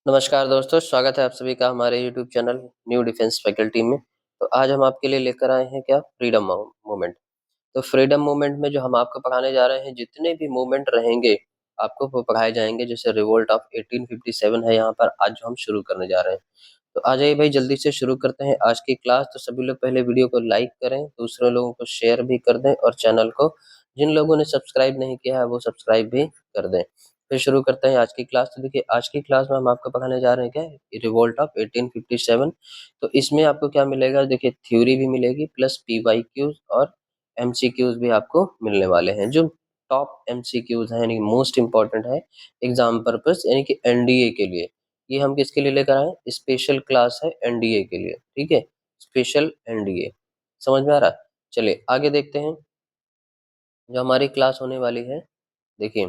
नमस्कार दोस्तों, स्वागत है आप सभी का हमारे YouTube channel new defence faculty में। तो आज हम आपके लिए लेकर आए हैं क्या, फ्रीडम मूवमेंट। तो फ्रीडम मूवमेंट में जो हम आपको पढ़ाने जा रहे हैं, जितने भी मूवमेंट रहेंगे आपको वो पढ़ाए जाएंगे। जैसे रिवोल्ट ऑफ 1857 है यहाँ पर आज जो हम शुरू करने जा रहे हैं। तो आ जाइए भाई, जल्दी से शुरू करते हैं आज की क्लास। तो सभी लोग पहले वीडियो को लाइक करें, दूसरे लोगों को शेयर भी कर दें और चैनल को जिन लोगों ने सब्सक्राइब नहीं किया है वो सब्सक्राइब भी कर दें। फिर शुरू करते हैं आज की क्लास। तो देखिए, आज की क्लास में हम आपको पढ़ाने जा रहे हैं क्या, रिवोल्ट ऑफ 1857। तो इसमें आपको क्या मिलेगा, देखिए थ्योरी भी मिलेगी प्लस PYQs और MCQs भी आपको मिलने वाले हैं। जो टॉप MCQs हैं यानी मोस्ट इंपॉर्टेंट है एग्जाम पर्पस यानी कि NDA के लिए। ये हम किसके लिए लेकर आए, स्पेशल क्लास है NDA के लिए, ठीक है, स्पेशल NDA। समझ में आ रहा है? चलिए आगे देखते हैं जो हमारी क्लास होने वाली है। देखिए,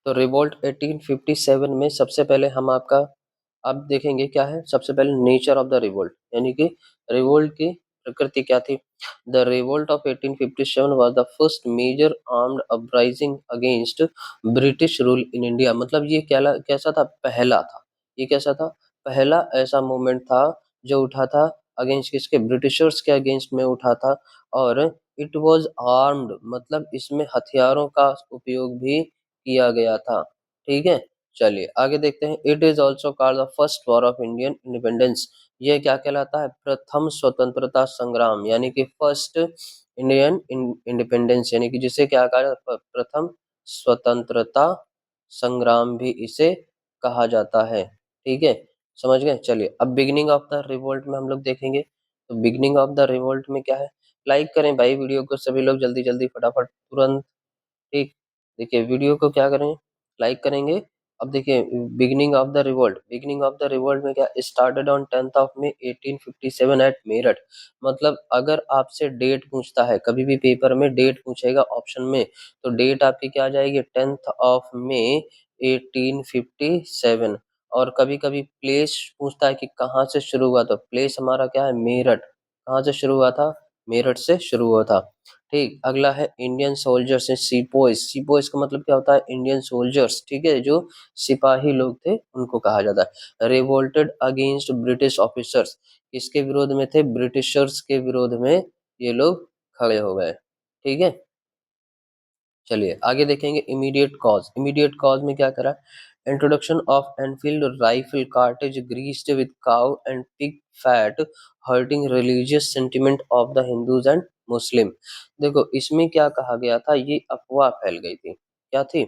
तो रिवोल्ट 1857 में सबसे पहले हम आपका अब देखेंगे क्या है। सबसे पहले नेचर ऑफ द रिवोल्ट यानी कि रिवोल्ट की प्रकृति क्या थी। The revolt of 1857 was the first major armed uprising against British rule in India. मतलब ये क्या कैसा था, पहला था। ये कैसा था, पहला ऐसा मूवमेंट था जो उठा था अगेंस्ट किसके, ब्रिटिशर्स के अगेंस्ट में उठा था। और इट वाज आर्म्ड मतलब इसमें हथियारों का उपयोग भी किया गया था, ठीक है। चलिए आगे देखते हैं। It is also called the first war of Indian independence. ये क्या कहलाता है, प्रथम स्वतंत्रता संग्राम यानी कि फर्स्ट इंडियन इंडिपेंडेंस यानी कि जिसे क्या कहा जाता है, प्रथम स्वतंत्रता संग्राम भी इसे कहा जाता है, ठीक है। समझ गए। चलिए अब बिगिनिंग ऑफ द रिवोल्ट में हम लोग देखेंगे। तो बिगिनिंग ऑफ द रिवोल्ट में क्या है, लाइक करें भाई वीडियो को सभी लोग जल्दी जल्दी फटाफट तुरंत, ठीक। देखिए वीडियो को क्या करें, लाइक करेंगे। अब देखिए beginning of the revolt, beginning of the revolt में क्या, started on 10th of May 1857 at Meerut. मतलब अगर आपसे डेट पूछता है, कभी भी पेपर में डेट पूछेगा ऑप्शन में, तो डेट आपकी क्या आ जाएगी, 10th ऑफ May 1857। और कभी कभी प्लेस पूछता है कि कहाँ से शुरू हुआ, तो प्लेस हमारा क्या है, मेरठ। कहाँ से शुरू हुआ था, मेरठ से शुरू हुआ था, ठीक। अगला है इंडियन सोल्जर्स एंड सीपोइस। सीपोइस का मतलब क्या होता है, इंडियन सोल्जर्स, ठीक है, जो सिपाही लोग थे उनको कहा जाता है। रिवोल्टेड अगेंस्ट ब्रिटिश ऑफिसर्स, किसके विरोध में थे, ब्रिटिशर्स के विरोध में ये लोग खड़े हो गए, ठीक है। चलिए आगे देखेंगे इमीडिएट कॉज। इमीडिएट कॉज में क्या करा, introduction of Enfield rifle cartridge greased with cow and pig fat hurting religious sentiment of the Hindus and Muslim. देखो इसमें क्या कहा गया था, ये अफवाह फैल गई थी। क्या थी,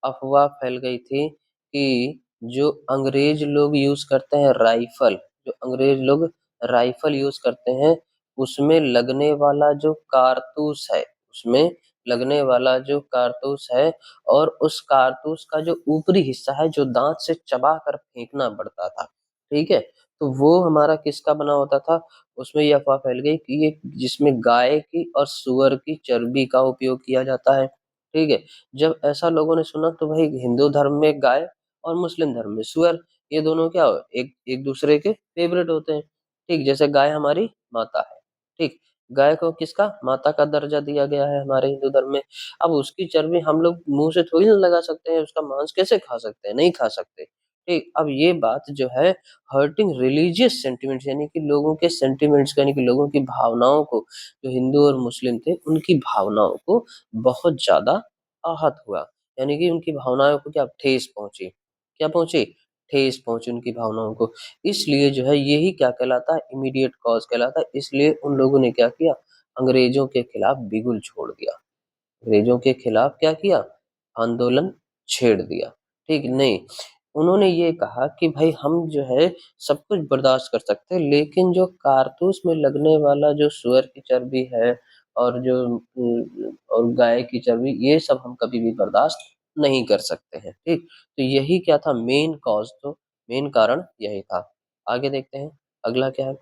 अफवाह फैल गई थी कि जो अंग्रेज लोग यूज करते हैं राइफल, जो अंग्रेज लोग राइफल यूज करते हैं, उसमें लगने वाला जो कारतूस है, उसमें लगने वाला जो कारतूस है, और उस कारतूस का जो ऊपरी हिस्सा है जो दांत से चबा कर फेंकना पड़ता था, ठीक है। तो वो हमारा किसका बना होता था, उसमें यह अफवाह फैल गई कि ये जिसमें गाय की और सुअर की चर्बी का उपयोग किया जाता है, ठीक है। जब ऐसा लोगों ने सुना तो भाई हिंदू धर्म में गाय और मुस्लिम धर्म में सुअर, ये दोनों क्या हो, एक एक दूसरे के फेवरेट होते हैं, ठीक। जैसे गाय हमारी माता है, ठीक, गाय को किसका, माता का दर्जा दिया गया है हमारे हिंदू धर्म में। अब उसकी चर्बी हम लोग मुंह से थोड़ी ना लगा सकते हैं, उसका मांस कैसे खा सकते हैं, नहीं खा सकते, ठीक। अब ये बात जो है हर्टिंग रिलीजियस सेंटिमेंट्स यानी कि लोगों के सेंटिमेंट्स यानी कि लोगों की भावनाओं को, जो हिंदू और मुस्लिम थे उनकी भावनाओं को बहुत ज्यादा आहत हुआ। यानी कि उनकी भावनाओं को क्या ठेस पहुंची, क्या पहुंची, ठेस पहुंची उनकी भावनाओं को। इसलिए जो है यही क्या कहलाता है, इमीडिएट कॉज कहलाता है। इसलिए उन लोगों ने क्या किया, अंग्रेजों के खिलाफ बिगुल छोड़ दिया, अंग्रेजों के खिलाफ क्या किया, आंदोलन छेड़ दिया, ठीक। नहीं, उन्होंने ये कहा कि भाई हम जो है सब कुछ बर्दाश्त कर सकते हैं, लेकिन जो कारतूस में लगने वाला जो सुअर की चर्बी है और जो और गाय की चर्बी, ये सब हम कभी भी बर्दाश्त नहीं कर सकते हैं, ठीक। तो यही क्या था मेन कॉज, तो मेन कारण यही था। आगे देखते हैं अगला क्या है।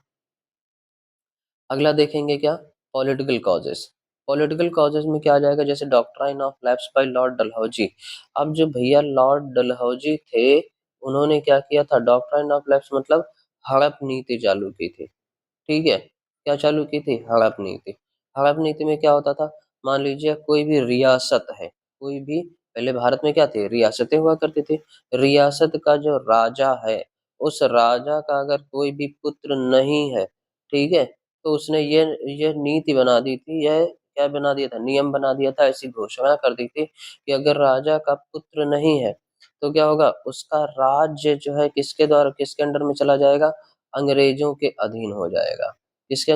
अगला देखेंगे क्या, पॉलिटिकल कॉजेस। पॉलिटिकल कॉजेस में क्या आ जाएगा, जैसे doctrine of lapse by Lord Dalhousie. अब जो भैया लॉर्ड डलहौजी थे, उन्होंने क्या किया था, डॉक्ट्राइन ऑफ लैप्स मतलब हड़प नीति चालू की थी, ठीक है। क्या चालू की थी, हड़प नीति। हड़प नीति में क्या होता था, मान लीजिए कोई भी रियासत है, कोई भी, पहले भारत में क्या थे, रियासतें हुआ करती थी। रियासत का जो राजा है उस राजा का अगर कोई भी पुत्र नहीं है, ठीक है, तो उसने ये नीति बना दी थी, यह क्या बना दिया था, नियम बना दिया था, ऐसी घोषणा कर दी थी कि अगर राजा का पुत्र नहीं है तो क्या होगा, उसका राज्य जो है किसके द्वारा, किसके अंडर में चला जाएगा, अंग्रेजों के अधीन हो जाएगा। किसके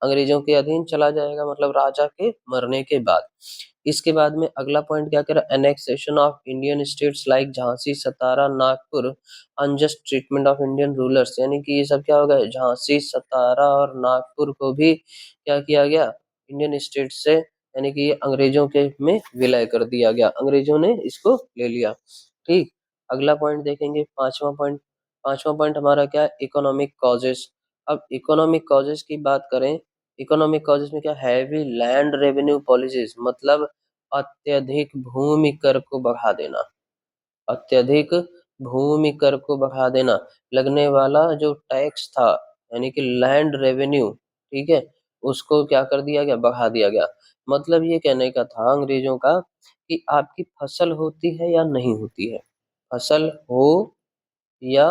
अंग्रेजों के अधीन चला जाएगा, मतलब राजा के मरने के बाद। इसके बाद में अगला पॉइंट क्या कह रहा है, annexation of Indian states like Jhansi, Satara, Nagpur, unjust treatment of Indian rulers, यानी कि ये सब क्या हो गया, झांसी, सतारा और नागपुर को भी क्या किया गया, इंडियन स्टेट से, यानी कि ये अंग्रेजों के में विलय कर दिया गया, अंग्रेजों ने इसको ले लिया। ठीक, अगला पॉइंट देखेंगे, पांचवा पॉइंट हमारा क्या है, इकोनॉमिक कॉजेस। अब इकोनॉमिक कॉजेस की बात करें, इकोनॉमिक कॉजेस में क्या, हैवी लैंड रेवेन्यू पॉलिसीज, मतलब अत्यधिक भूमि कर को बढ़ा देना, अत्यधिक भूमि कर को बढ़ा देना, लगने वाला जो टैक्स था, यानी कि लैंड रेवेन्यू, ठीक है, उसको क्या कर दिया गया, बढ़ा दिया गया। मतलब ये कहने का था अंग्रेजों का कि आपकी फसल होती है या नहीं होती है, फसल हो या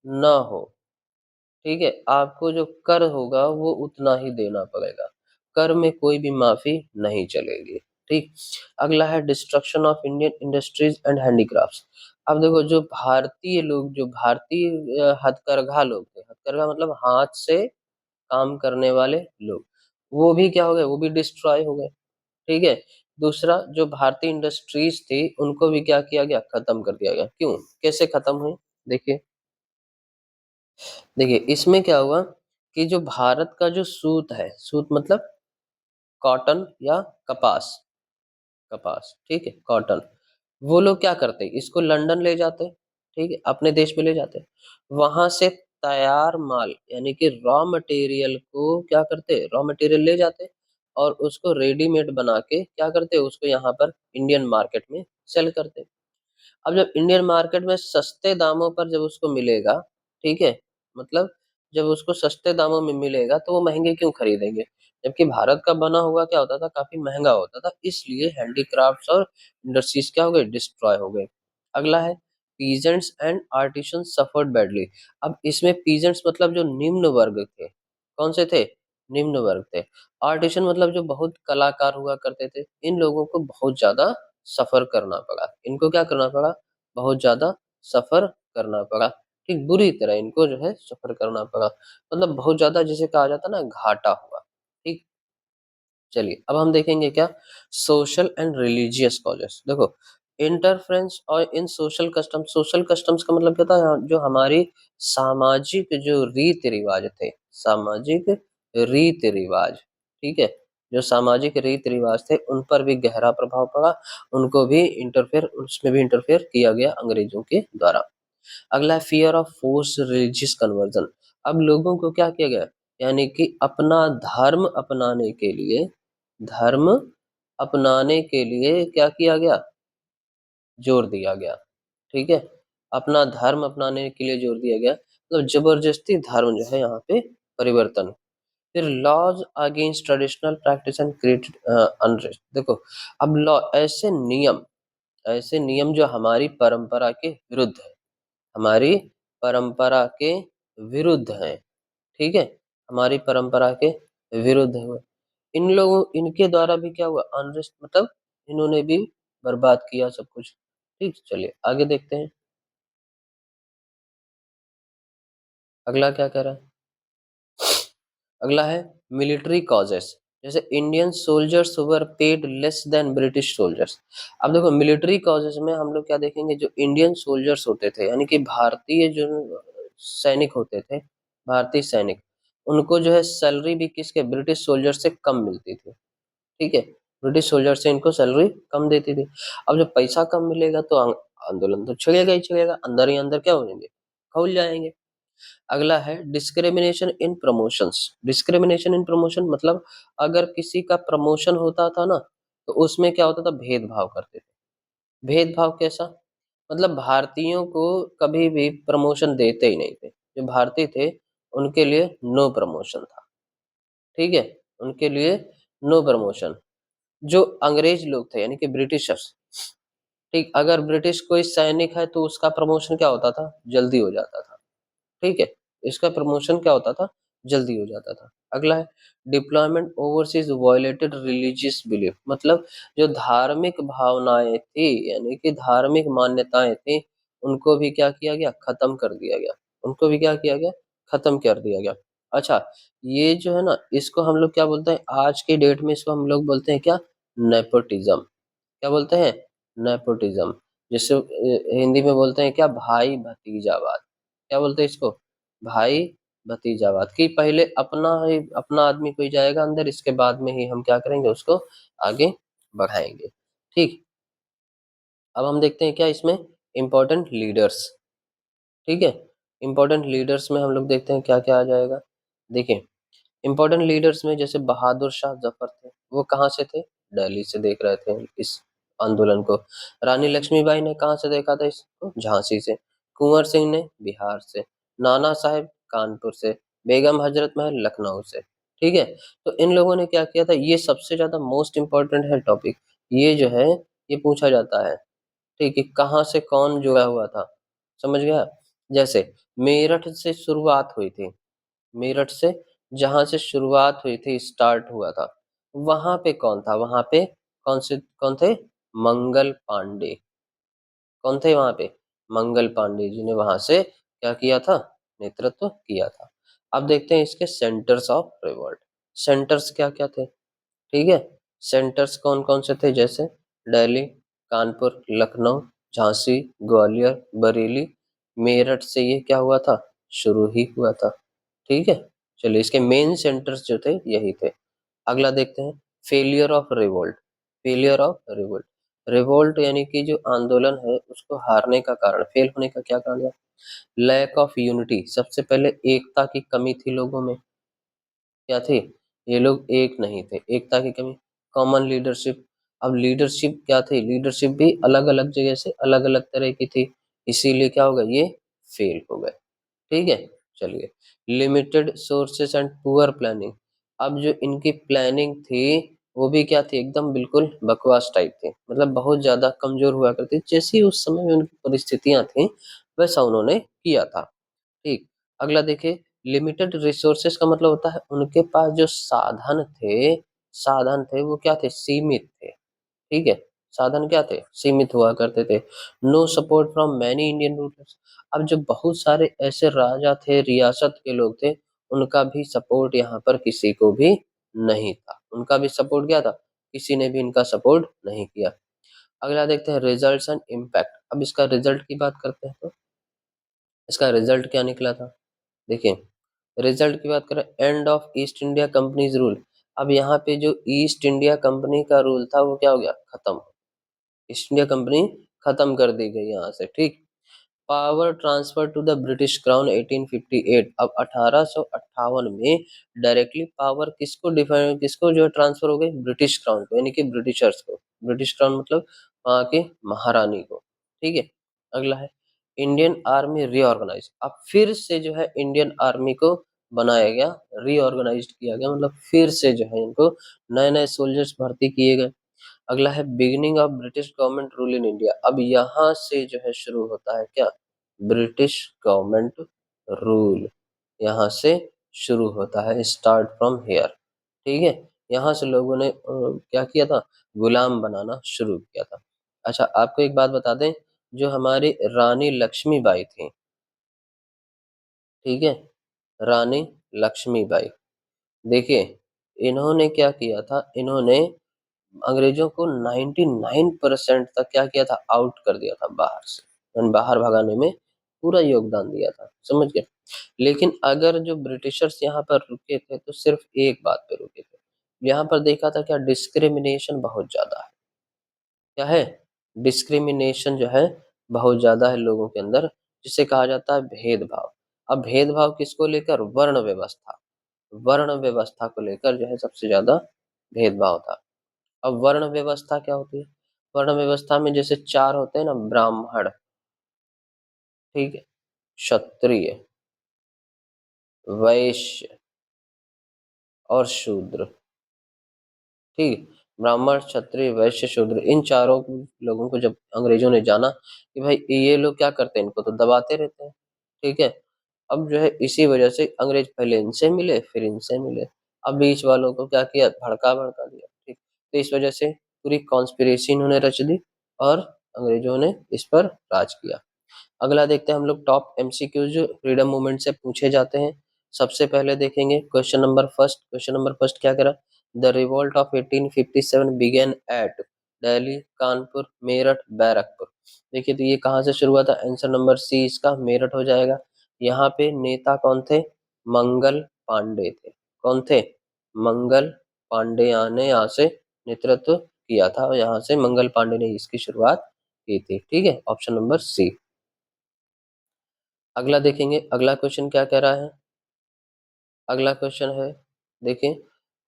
ना हो, ठीक है, आपको जो कर होगा वो उतना ही देना पड़ेगा, कर में कोई भी माफी नहीं चलेगी। ठीक, अगला है destruction of Indian industries and handicrafts. अब देखो, जो भारतीय लोग, जो भारतीय हथकरघा लोग थे, हथकरघा मतलब हाथ से काम करने वाले लोग, वो भी क्या हो गए, वो भी डिस्ट्रॉय हो गए। ठीक है, दूसरा जो भारतीय इंडस्ट्रीज थी उनको भी क्या किया गया, खत्म कर दिया गया। क्यों, कैसे खत्म हुई, देखिए, देखिए इसमें क्या हुआ कि जो भारत का जो सूत है, सूत मतलब कॉटन या कपास, कपास, ठीक है, कॉटन, वो लोग क्या करते, इसको लंदन ले जाते, ठीक है, अपने देश में ले जाते, वहां से तैयार माल यानी कि रॉ मटेरियल को क्या करते, रॉ मटेरियल ले जाते और उसको रेडीमेड बना के क्या करते, उसको यहाँ पर इंडियन मार्केट में सेल करते। अब जब इंडियन मार्केट में सस्ते दामों पर जब उसको मिलेगा, ठीक है, मतलब जब उसको सस्ते दामों में मिलेगा तो वो महंगे क्यों खरीदेंगे, जबकि भारत का बना हुआ क्या होता था, काफी महंगा होता था, इसलिए हैंडीक्राफ्ट्स और इंडस्ट्रीज क्या हो गए, डिस्ट्रॉय हो गए। अगला है peasants and artisan suffered badly. अब इसमें पीजेंट्स मतलब जो निम्न वर्ग थे, कौन से थे, निम्न वर्ग थे। आर्टिसन मतलब जो बहुत कलाकार हुआ करते थे, इन लोगों को बहुत ज्यादा सफर करना पड़ा, इनको क्या करना पड़ा, बहुत ज्यादा सफर करना पड़ा। ठीक, बुरी तरह इनको जो है सफर करना पड़ा, मतलब बहुत ज्यादा जिसे कहा जाता ना घाटा हुआ। ठीक, चलिए अब हम देखेंगे क्या, सोशल एंड रिलीजियस कॉजेस। देखो, इंटरफ्रेंस और इन सोशल कस्टम्स, सोशल कस्टम्स का मतलब क्या था, जो हमारी सामाजिक जो रीति रिवाज थे, सामाजिक रीति रिवाज, ठीक है, जो सामाजिक रीति रिवाज थे उन पर भी गहरा प्रभाव पड़ा, उनको भी इंटरफेयर, उसमें भी इंटरफेयर किया गया अंग्रेजों के द्वारा। अगला है fear of force religious conversion. अब लोगों को क्या किया गया, यानी कि अपना धर्म अपनाने के लिए, धर्म अपनाने के लिए क्या किया गया, जोर दिया गया। ठीक है, अपना धर्म अपनाने के लिए जोर दिया गया, मतलब जबरदस्ती धर्म जो है यहाँ पे परिवर्तन। फिर laws against traditional practice and created unrest. देखो, अब लॉ, ऐसे नियम जो हमारी परंपरा के विरुद्ध है, हमारी परंपरा के विरुद्ध हैं, ठीक है, हमारी परंपरा के विरुद्ध हुए, इन लोगों, इनके द्वारा भी क्या हुआ, अनरेस्ट मतलब इन्होंने भी बर्बाद किया सब कुछ। ठीक, चलिए आगे देखते हैं, अगला क्या कह रहा है, अगला है मिलिट्री कॉजेस। जैसे इंडियन सोल्जर्स वर paid less than British soldiers. अब देखो, मिलिट्री कॉजेस में हम लोग क्या देखेंगे, जो इंडियन सोल्जर्स होते थे, यानी कि भारतीय जो सैनिक होते थे, भारतीय सैनिक, उनको जो है सैलरी भी किसके, ब्रिटिश सोल्जर से कम मिलती थी। ठीक है, ब्रिटिश सोल्जर से इनको सैलरी कम देती थी। अब जब पैसा कम मिलेगा तो आंदोलन तो छिड़ेगा ही छिड़ेगा, अंदर ही अंदर क्या हो जाएंगे, खौल जाएंगे। अगला है discrimination in promotions. Discrimination in promotion मतलब अगर किसी का प्रमोशन होता था ना, तो उसमें क्या होता था, भेदभाव करते थे। भेदभाव कैसा, मतलब भारतीयों को कभी भी प्रमोशन देते ही नहीं थे, जो भारतीय थे उनके लिए नो प्रमोशन था। ठीक है, उनके लिए नो प्रमोशन। जो अंग्रेज लोग थे यानी कि ब्रिटिशर्स, ठीक, अगर ब्रिटिश कोई सैनिक है तो उसका प्रमोशन क्या होता था, जल्दी हो जाता था। ठीक है, इसका प्रमोशन क्या होता था, जल्दी हो जाता था। अगला है deployment overseas violated religious belief, मतलब जो धार्मिक भावनाएं थी यानी कि धार्मिक मान्यताएं थी, उनको भी क्या किया गया, खत्म कर दिया गया। उनको भी क्या किया गया, खत्म कर दिया गया। अच्छा, ये जो है ना, इसको हम लोग क्या बोलते हैं, आज की डेट में इसको हम लोग बोलते हैं क्या, नेपोटिज्म। क्या बोलते हैं, नेपोटिज्म। जिससे हिंदी में बोलते हैं क्या, भाई भतीजावाद। क्या बोलते हैं इसको, भाई भतीजावाद, कि पहले अपना आदमी कोई जाएगा अंदर, इसके बाद में ही हम क्या करेंगे, उसको आगे बढ़ाएंगे। ठीक, अब हम देखते हैं क्या इसमें, इंपॉर्टेंट लीडर्स। ठीक है, इंपॉर्टेंट लीडर्स में हम लोग देखते हैं क्या क्या आ जाएगा। देखिए, इंपॉर्टेंट लीडर्स में जैसे बहादुर शाह जफर थे, वो कहाँ से थे, दिल्ली से देख रहे थे इस आंदोलन को। रानी लक्ष्मीबाई ने कहाँ से देखा था इसको, झांसी से। कुंवर सिंह ने बिहार से। नाना साहेब कानपुर से। बेगम हजरत महल लखनऊ से। ठीक है, तो इन लोगों ने क्या किया था, ये सबसे ज्यादा मोस्ट इंपॉर्टेंट है टॉपिक, ये जो है ये पूछा जाता है। ठीक है, कहाँ से कौन जुड़ा हुआ था, समझ गया। जैसे मेरठ से शुरुआत हुई थी, मेरठ से जहां से शुरुआत हुई थी, स्टार्ट हुआ था, वहां पे कौन था, वहां पे कौन थे, मंगल पांडे। कौन थे वहां पे, मंगल पांडे जी ने वहां से क्या किया था, नेतृत्व किया था। अब देखते हैं इसके सेंटर्स ऑफ रिवोल्ट। सेंटर्स क्या क्या थे, ठीक है, सेंटर्स कौन कौन से थे, जैसे दिल्ली, कानपुर, लखनऊ, झांसी, ग्वालियर, बरेली, मेरठ से ये क्या हुआ था, शुरू ही हुआ था। ठीक है, चलिए इसके मेन सेंटर्स जो थे यही थे। अगला देखते हैं, failure of revolt. Failure of revolt, revolt यानी कि जो आंदोलन है उसको हारने का कारण, फेल होने का क्या कारण है, लैक ऑफ यूनिटी। सबसे पहले एकता की कमी थी लोगों में, क्या थी, ये लोग एक नहीं थे, एकता की कमी। कॉमन लीडरशिप, अब लीडरशिप क्या थी, लीडरशिप भी अलग अलग जगह से अलग अलग तरह की थी, इसीलिए क्या होगा, ये फेल हो गए। ठीक है, चलिए, limited sources and poor planning. अब जो इनकी प्लानिंग थी वो भी क्या थी, एकदम बिल्कुल बकवास टाइप थी, मतलब बहुत ज्यादा कमजोर हुआ करती, जैसी उस समय में उनकी परिस्थितियां थी वैसा उन्होंने किया था। ठीक, अगला देखिए, लिमिटेड रिसोर्सेस का मतलब होता है उनके पास जो साधन थे वो क्या थे, सीमित थे। ठीक है, साधन क्या थे, सीमित हुआ करते थे। No support from many Indian rulers. अब जो बहुत सारे ऐसे राजा थे, रियासत के लोग थे, उनका भी सपोर्ट यहाँ पर किसी को भी नहीं था, उनका भी सपोर्ट क्या था, किसी ने भी इनका सपोर्ट नहीं किया। अगला देखते हैं, रिजल्ट्स एंड इम्पैक्ट। अब इसका रिजल्ट की बात करते हैं तो इसका रिजल्ट क्या निकला था, देखिए, रिजल्ट की बात करें, end of east India companies rule. अब यहाँ पे जो ईस्ट इंडिया कंपनी का रूल था वो क्या हो गया, खत्म। ईस्ट इंडिया कंपनी खत्म कर दी गई यहाँ से। ठीक, power transfer to the British crown 1858। अब 1858 में डायरेक्टली पावर किसको डिफाइन, किसको जो ट्रांसफर हो गई, ब्रिटिश क्राउन को, यानी कि ब्रिटिशर्स को। ब्रिटिश क्राउन मतलब वहाँ के महारानी को। ठीक है, अगला है इंडियन आर्मी रीऑर्गेनाइज। अब फिर से जो है इंडियन आर्मी को बनाया गया, रीऑर्गेनाइज किया गया, मतलब फिर से जो है इनको नए नए सोल्जर्स भर्ती किए गए। अगला है beginning of British government rule in India. अब यहाँ से जो है शुरू होता है क्या, ब्रिटिश गवर्नमेंट रूल, यहाँ से शुरू होता है, स्टार्ट फ्रॉम हेयर। ठीक है, यहाँ से लोगों ने क्या किया था, गुलाम बनाना शुरू किया था। अच्छा, आपको एक बात बता दें, जो हमारी रानी लक्ष्मीबाई थी, ठीक है, रानी लक्ष्मीबाई, देखिए, इन्होंने क्या किया था, इन्होंने अंग्रेजों को 99% तक क्या किया था, आउट कर दिया था बाहर से, यानी बाहर भगाने में पूरा योगदान दिया था, समझ गए। लेकिन अगर जो ब्रिटिशर्स यहाँ पर रुके थे तो सिर्फ एक बात पे रुके थे, यहाँ पर देखा था क्या, डिस्क्रिमिनेशन बहुत ज्यादा है। क्या है, डिस्क्रिमिनेशन जो है बहुत ज्यादा है लोगों के अंदर, जिसे कहा जाता है भेदभाव। अब भेदभाव किसको लेकर, वर्ण व्यवस्था, वर्ण व्यवस्था को लेकर जो है सबसे ज्यादा भेदभाव था। अब वर्ण व्यवस्था क्या होती है, वर्ण व्यवस्था में जैसे चार होते हैं ना, ब्राह्मण, ठीक है, क्षत्रिय, वैश्य और शूद्र। ठीक है, ब्राह्मण, क्षत्रिय, वैश्य, शूद्र, इन चारों लोगों को जब अंग्रेजों ने जाना कि भाई ये लोग क्या करते हैं, इनको तो दबाते रहते हैं, ठीक है। अब जो है इसी वजह से अंग्रेज पहले इनसे मिले फिर इनसे मिले, अब बीच वालों को क्या किया, भड़का भड़का दिया, ठीक। तो इस वजह से पूरी कॉन्स्पिरेसी इन्होंने रच दी और अंग्रेजों ने इस पर राज किया। अगला देखते हैं हम लोग टॉप एमसीक्यूज जो फ्रीडम मूवमेंट से पूछे जाते हैं। सबसे पहले देखेंगे क्वेश्चन नंबर फर्स्ट क्या करा, the revolt of 1857 began at Delhi, Kanpur, Meerut, Barrackpore. देखिए तो ये कहाँ से शुरू हुआ था, आंसर नंबर सी इसका मेरठ हो जाएगा। यहाँ पे नेता कौन थे, मंगल पांडे थे। कौन थे, मंगल पांडे ने यहाँ से नेतृत्व किया था और यहाँ से मंगल पांडे ने इसकी शुरुआत की थी, ठीक है, ऑप्शन नंबर सी। अगला देखेंगे, अगला क्वेश्चन क्या कह रहा है। अगला क्वेश्चन है, देखिए,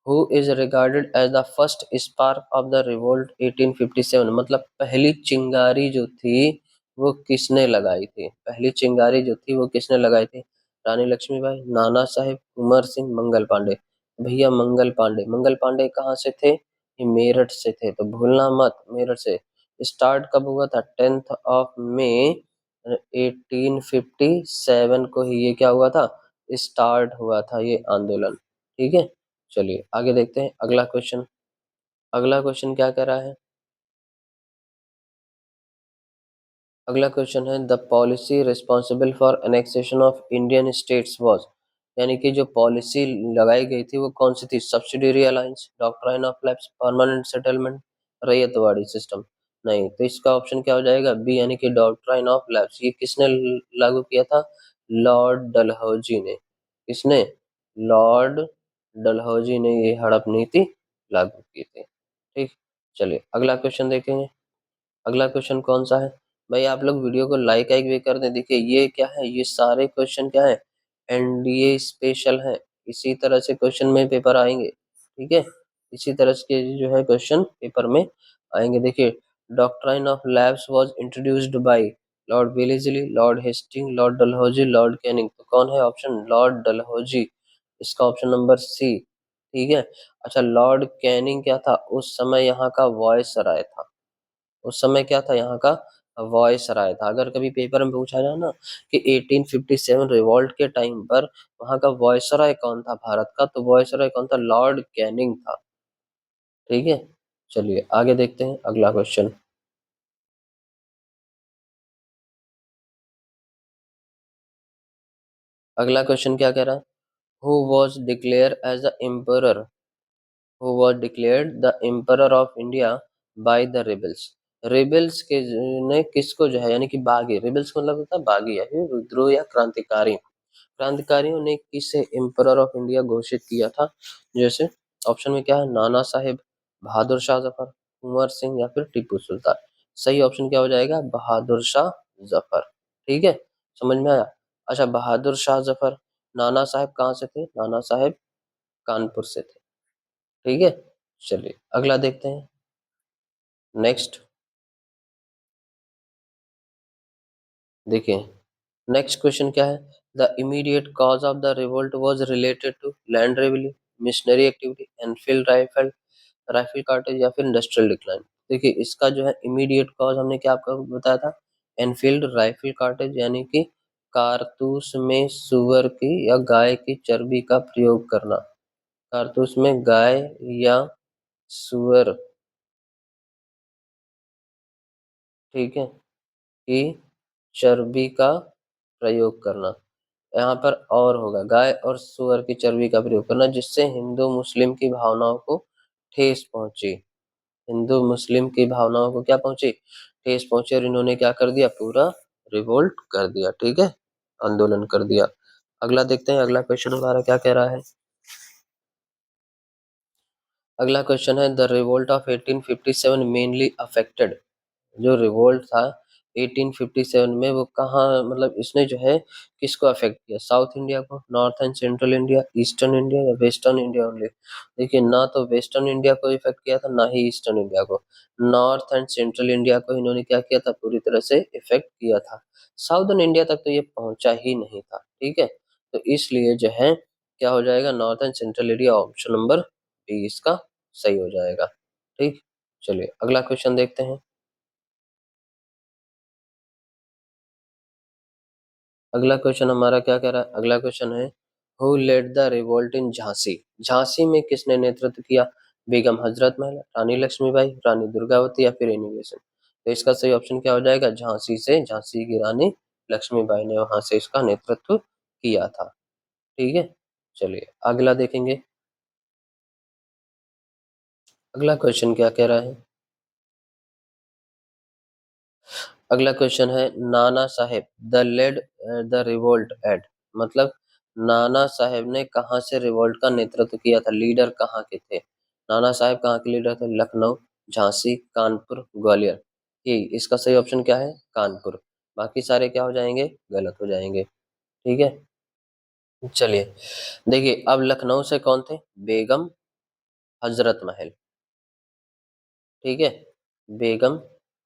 who is regarded as the first spark of the revolt 1857, मतलब पहली चिंगारी जो थी वो किसने लगाई थी, पहली चिंगारी जो थी वो किसने लगाई थी, रानी लक्ष्मीबाई, नाना साहेब, कुंवर सिंह, मंगल पांडे। भैया मंगल पांडे, मंगल पांडे कहाँ से थे, ये मेरठ से थे, तो भूलना मत मेरठ से। स्टार्ट कब हुआ था, 10 मई 1857 को ही ये क्या हुआ था, स्टार्ट हुआ था ये आंदोलन, ठीक है। चलिए आगे देखते हैं अगला क्वेश्चन। अगला क्वेश्चन क्या कह रहा है, अगला क्वेश्चन है, the policy responsible for annexation of Indian states was, यानी कि जो पॉलिसी लगाई गई थी वो कौन सी थी, subsidiary alliance, doctrine of lapse, permanent settlement, ryotwari system. नहीं, तो इसका ऑप्शन क्या हो जाएगा, बी, यानी कि डॉक्ट्राइन ऑफ लैप्स। ये किसने लागू किया था, लॉर्ड डलहौजी ने। किसने, लॉर्ड डलहौजी ने ये हड़प नीति लागू की थी, ठीक। चलिए अगला क्वेश्चन देखेंगे। अगला क्वेश्चन कौन सा है, भाई आप लोग वीडियो को लाइक आइक भी कर दें। देखिए ये क्या है, ये सारे क्वेश्चन क्या है, एनडीए स्पेशल है। इसी तरह से क्वेश्चन में पेपर आएंगे, ठीक है, इसी तरह के जो है क्वेश्चन पेपर में आएंगे। देखिए, doctrine of lapse was introduced by Lord Wellesley, Lord Hasting, Lord Dalhousie, Lord Canning. तो कौन है ऑप्शन, लॉर्ड डलहौजी, इसका ऑप्शन नंबर सी, ठीक है। अच्छा, लॉर्ड कैनिंग क्या था, उस समय यहाँ का वॉइस राय था, उस समय क्या था यहाँ का वॉइस राय था। अगर कभी पेपर में पूछा जाए ना कि 1857 रिवॉल्ट के टाइम पर वहाँ का वॉइस राय कौन था भारत का, तो वॉइस राय कौन था, लॉर्ड कैनिंग था, ठीक है। चलिए आगे देखते हैं अगला क्वेश्चन। अगला क्वेश्चन क्या कह रहा है, who was declare as the emperor, who was declared the emperor of India by the rebels। Rebels के ने किसको जो है, यानी कि बागी, रेबल्स मतलब होता है बागी या फिर विद्रोह या क्रांतिकारी, क्रांतिकारियों ने किसे एम्परर ऑफ इंडिया घोषित किया था। जैसे ऑप्शन में क्या है, नाना साहेब, बहादुर शाह जफर, कुंवर सिंह या फिर टीपू सुल्तान। सही ऑप्शन क्या हो जाएगा, बहादुर शाह जफर, ठीक है, समझ में आया। अच्छा, बहादुर शाह जफर, नाना साहेब कहाँ से थे, नाना साहेब कानपुर से थे, ठीक है। चलिए अगला देखते हैं, नेक्स्ट। देखिए नेक्स्ट क्वेश्चन क्या है, the immediate cause of the revolt was related to land revenue, missionary activity, Enfield rifle, rifle cartridge या फिर इंडस्ट्रियल डिक्लाइन। देखिए इसका जो है इमीडिएट कॉज हमने क्या आपको बताया था, एनफील्ड राइफल कार्टेज, यानी कि कारतूस में सुअर की या गाय की चर्बी का प्रयोग करना, कारतूस में गाय या सुअर, ठीक है, की चर्बी का प्रयोग करना। यहाँ पर और होगा, गाय और सुअर की चर्बी का प्रयोग करना, जिससे हिंदू मुस्लिम की भावनाओं को ठेस पहुंची, हिंदू मुस्लिम की भावनाओं को क्या पहुंची, ठेस पहुंची, और इन्होंने क्या कर दिया, पूरा रिवोल्ट कर दिया, ठीक है, आंदोलन कर दिया। अगला देखते हैं, अगला क्वेश्चन हमारा क्या कह रहा है। अगला क्वेश्चन है, the revolt of 1857 mainly affected, जो रिवोल्ट था 1857 में वो कहाँ, मतलब इसने जो है किसको अफेक्ट किया, साउथ इंडिया को, north and central India, eastern India या वेस्टर्न इंडिया ओनली। देखिए ना तो वेस्टर्न इंडिया को इफेक्ट किया था ना ही ईस्टर्न इंडिया को, नॉर्थ एंड सेंट्रल इंडिया को इन्होंने क्या किया था, पूरी तरह से इफेक्ट किया था। साउदर्न इंडिया तक तो ये पहुंचा ही नहीं था, ठीक है। तो इसलिए जो है क्या हो जाएगा, north and central India, option number B इसका सही हो जाएगा। ठीक, चलिए अगला क्वेश्चन देखते हैं। अगला क्वेश्चन हमारा क्या कह रहा है? अगला क्वेश्चन है, who led the revolt in Jhansi? Jhansi में किसने नेतृत्व किया? बेगम हजरत महल, रानी लक्ष्मीबाई, रानी दुर्गावती या फिर रानी बेगम? तो इसका सही ऑप्शन क्या हो जाएगा? झांसी से, झांसी की रानी लक्ष्मीबाई ने वहां से इसका नेतृत्व किया था। ठीक है, चलिए अगला देखेंगे। अगला क्वेश्चन क्या कह रहा है? अगला क्वेश्चन है, Nana Sahib the led the revolt at, मतलब नाना साहेब ने कहाँ से रिवोल्ट का नेतृत्व किया था? लीडर कहाँ के थे? नाना साहेब कहाँ के लीडर थे? लखनऊ, झांसी, कानपुर, ग्वालियर? ये इसका सही ऑप्शन क्या है? कानपुर। बाकी सारे क्या हो जाएंगे? गलत हो जाएंगे। ठीक है, चलिए देखिए, अब लखनऊ से कौन थे? बेगम हजरत महल। ठीक है, बेगम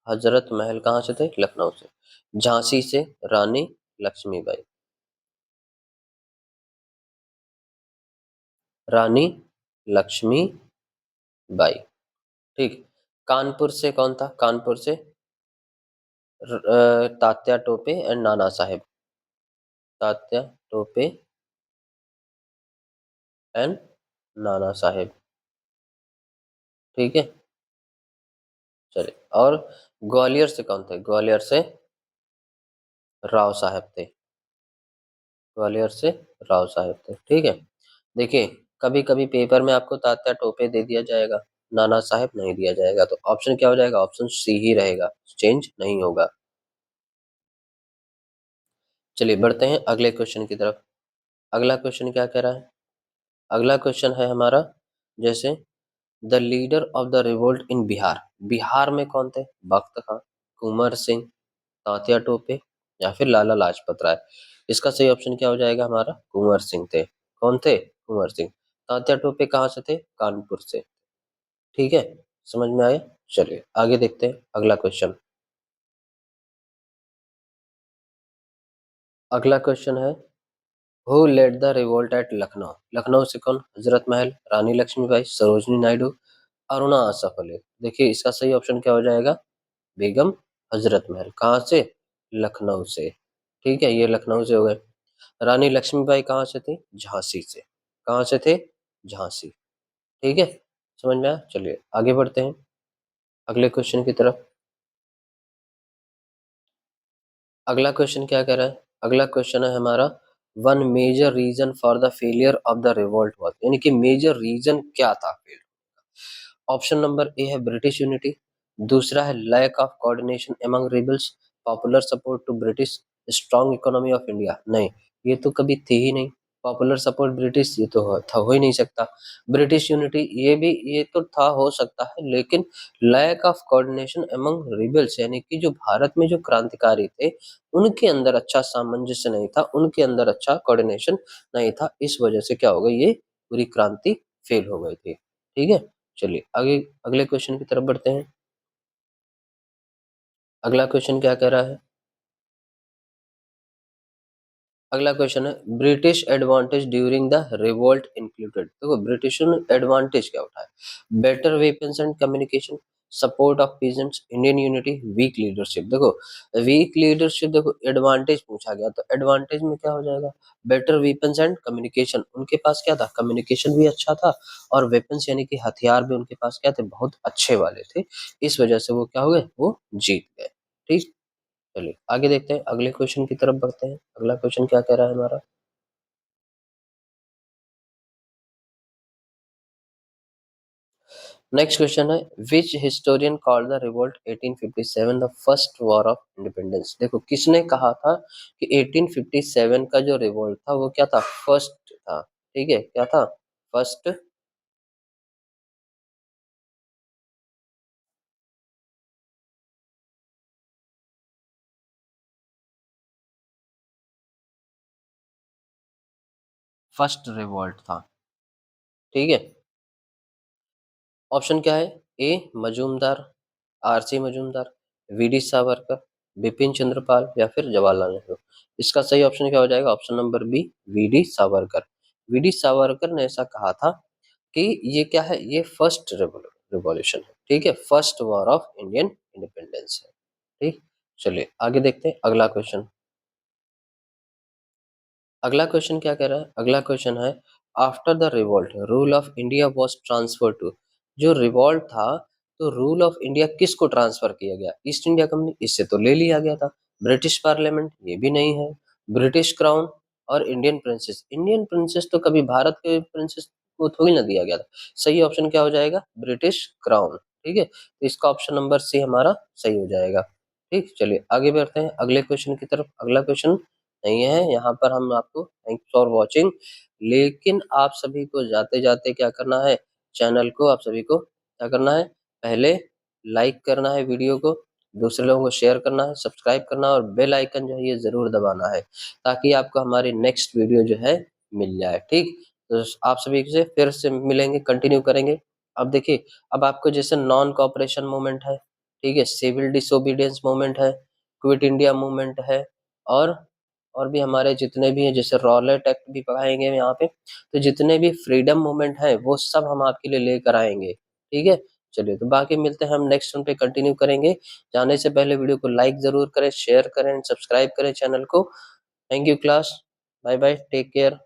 हजरत महल कहाँ से थे? लखनऊ से। झांसी से रानी लक्ष्मीबाई, रानी लक्ष्मीबाई। ठीक, कानपुर से कौन था? कानपुर से तात्या टोपे एंड नाना साहेब, तात्या टोपे एंड नाना साहेब। ठीक है, चलिए, और ग्वालियर से कौन थे? ग्वालियर से राव साहब थे, ग्वालियर से राव साहब थे। ठीक है, देखिए कभी कभी पेपर में आपको तात्या टोपे दे दिया जाएगा, नाना साहब नहीं दिया जाएगा, तो ऑप्शन क्या हो जाएगा? ऑप्शन सी ही रहेगा, चेंज नहीं होगा। चलिए बढ़ते हैं अगले क्वेश्चन की तरफ। अगला क्वेश्चन क्या कह रहा है? अगला क्वेश्चन है हमारा, जैसे the leader of the revolt इन बिहार, बिहार में कौन थे? बख्त खान, कुंवर सिंह, तात्या टोपे या फिर लाला लाजपत राय? इसका सही ऑप्शन क्या हो जाएगा हमारा? कुंवर सिंह थे। कौन थे? कुंवर सिंह। तात्या टोपे कहाँ से थे? कानपुर से। ठीक है, समझ में आया? चलिए आगे देखते हैं अगला क्वेश्चन। अगला क्वेश्चन है, who led the revolt at Lucknow? Lucknow से कौन? हजरत महल, रानी लक्ष्मीबाई, सरोजनी नायडू, अरुणा आसफ अली? देखिए इसका सही ऑप्शन क्या हो जाएगा? बेगम हजरत महल। कहाँ से? लखनऊ से। ठीक है, ये लखनऊ से हो गए। रानी लक्ष्मीबाई कहाँ से थी? झांसी से। कहाँ से थे? झांसी। ठीक है, समझ में आया? चलिए आगे बढ़ते हैं अगले क्वेश्चन की तरफ। अगला क्वेश्चन क्या कह रहा है? अगला क्वेश्चन है हमारा, one major reason for the failure of the revolt was, यानी कि मेजर रीजन क्या था? ऑप्शन नंबर ए है ब्रिटिश यूनिटी, दूसरा है lack of coordination among rebels, popular support to British, strong economy of India. नहीं, ये तो कभी थी ही नहीं। पॉपुलर सपोर्ट ब्रिटिश, ये तो था, हो ही नहीं सकता। ब्रिटिश यूनिटी, ये भी, ये तो था, हो सकता है, लेकिन lack of coordination among rebels, यानी कि जो भारत में जो क्रांतिकारी थे उनके अंदर अच्छा सामंजस्य नहीं था, उनके अंदर अच्छा कोऑर्डिनेशन नहीं था, इस वजह से क्या हो गई? ये पूरी क्रांति फेल हो गई थी। ठीक है, चलिए आगे अगले क्वेश्चन की तरफ बढ़ते हैं। अगला क्वेश्चन क्या कह रहा है? अगला क्वेश्चन है, British advantage during the revolt included. देखो ब्रिटिश ने एडवांटेज क्या उठाया? Better weapons and communication, support of peasants, Indian unity, weak leadership. देखो वीक लीडरशिप, देखो एडवांटेज पूछा गया तो एडवांटेज में क्या हो जाएगा? बेटर वेपन्स एंड कम्युनिकेशन, उनके पास क्या था? कम्युनिकेशन भी अच्छा था, और वेपन्स यानी कि हथियार भी उनके पास क्या थे? बहुत अच्छे वाले थे, इस वजह से वो क्या हो गए? वो जीत गए। ठीक, चलिए आगे देखते हैं अगले क्वेश्चन की तरफ बढ़ते हैं। अगला क्वेश्चन क्या कह रहा है हमारा? नेक्स्ट क्वेश्चन है, which historian called the revolt 1857 the first war of independence? देखो किसने कहा था कि 1857 का जो रिवोल्ट था वो क्या था? फर्स्ट था। ठीक है, क्या था? फर्स्ट, फर्स्ट रिवोल्ट था। ठीक है, ऑप्शन क्या है? A Majumdar, R C Majumdar, V D Savarkar, Bipin Chandrapal या फिर जवाहरलाल नेहरू? इसका सही ऑप्शन क्या हो जाएगा? Option number B, V D Savarkar. V D Savarkar ने ऐसा कहा था कि ये क्या है? ये फर्स्ट रिवॉल्यूशन है। ठीक है, first war of Indian independence है। ठीक, चलिए आगे देखते हैं अगला क्वेश्चन। अगला क्वेश्चन क्या कह रहा है? अगला क्वेश्चन है, after the revolt rule of India was transfer to. जो रिवॉल्ट था तो रूल ऑफ इंडिया किसको ट्रांसफर किया गया? ईस्ट इंडिया कंपनी, इससे तो ले लिया गया था। ब्रिटिश पार्लियामेंट, ये भी नहीं है। ब्रिटिश क्राउन और इंडियन प्रिंसेस। इंडियन प्रिंसेस तो कभी भारत के प्रिंसेस को थोड़ी ना दिया गया था। सही ऑप्शन क्या हो जाएगा? British crown. ठीक है, तो इसका ऑप्शन नंबर सी हमारा सही हो जाएगा। ठीक, चलिए आगे बढ़ते हैं अगले क्वेश्चन की तरफ। अगला क्वेश्चन नहीं है यहाँ पर। हम आपको थैंक्स फॉर वॉचिंग, लेकिन आप सभी को जाते जाते क्या करना है, चैनल को आप सभी को क्या करना है, पहले लाइक करना है वीडियो को, दूसरे लोगों को शेयर करना है, सब्सक्राइब करना है और बेल आइकन जो है ये जरूर दबाना है, ताकि आपको हमारी नेक्स्ट वीडियो जो है मिल जाए। ठीक, तो आप सभी से फिर से मिलेंगे, कंटिन्यू करेंगे। अब देखिए, अब आपको जैसे नॉन कॉपरेशन मूवमेंट है, ठीक है, सिविल डिसोबीडियंस मूवमेंट है, क्विट इंडिया मूवमेंट है, और भी हमारे जितने भी हैं, जैसे रॉलेट एक्ट भी पढ़ाएंगे यहाँ पे। तो जितने भी फ्रीडम मूवमेंट है वो सब हम आपके लिए लेकर आएंगे। ठीक है, चलिए तो बाकी मिलते हैं हम नेक्स्ट वन पे, कंटिन्यू करेंगे। जाने से पहले वीडियो को लाइक जरूर करें, शेयर करें, सब्सक्राइब करें चैनल को। Thank you class, bye bye, take care.